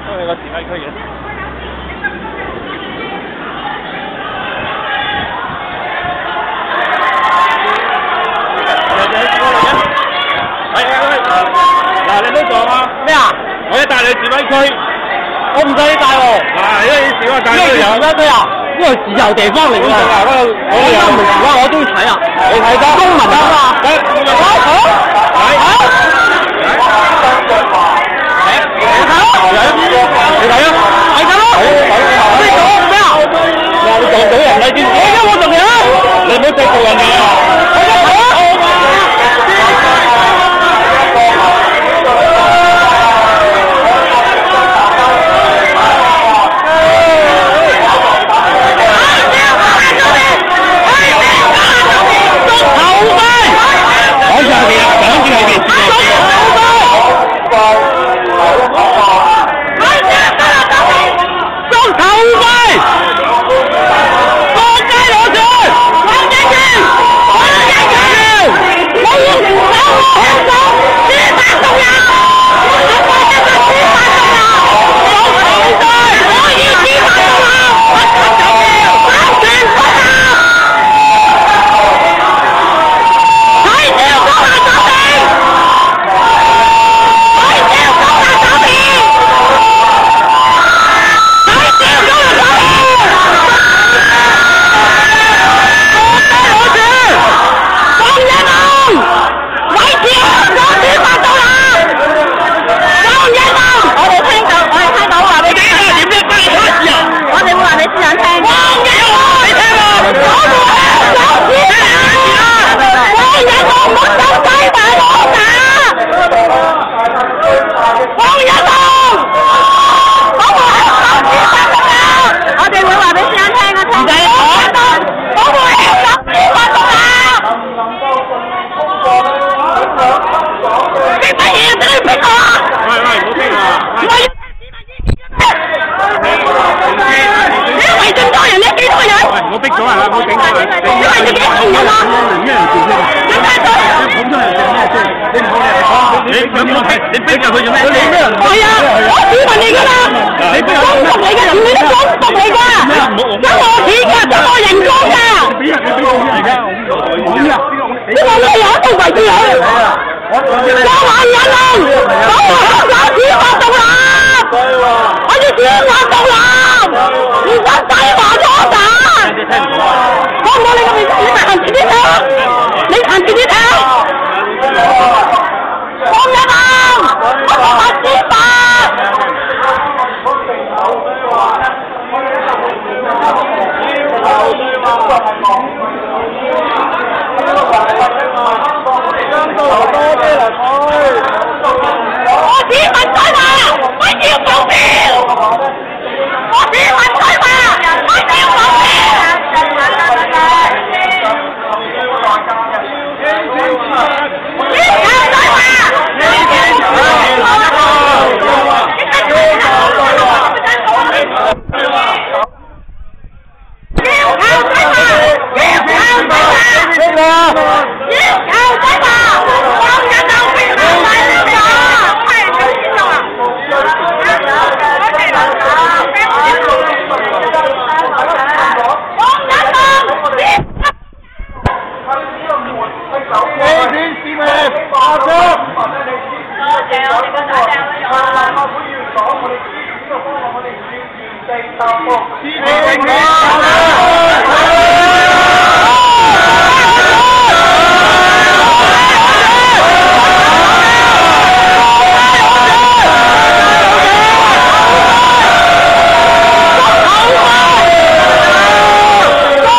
係個示威區嘅。嗱，你唔好撞啊！咩啊？我一帶你示威區，我唔使你帶喎。嗱，因為你示威帶都有。示威區啊？呢個自由地方嚟㗎。我又唔係示威，我都要睇啊。你睇咗公民啊嘛？你睇啊！係咁咯。你做咩啊？我撞到人啦！知唔知？我撞人啊！你唔好制服人哋啊！我一睇啊！你逼入去做咩？係啊，我市民嚟㗎啦，你光復嚟㗎，你都光復嚟㗎，收我錢㗎，收我人工㗎。呢個咩嘢都圍住佢，收萬人龍，收我香港司法獨立，我要司法獨立，唔使西華左打。好唔好？你行前啲睇，你行前啲睇。放人啊！我講話司法。我市民對話，我要投票。我市民對話，我要投票。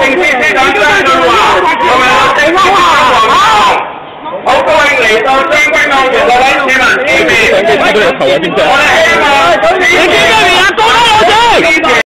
政司司長張俊華同埋律政司司長黃國，好高興嚟到將軍澳同各位市民見面。我哋希望。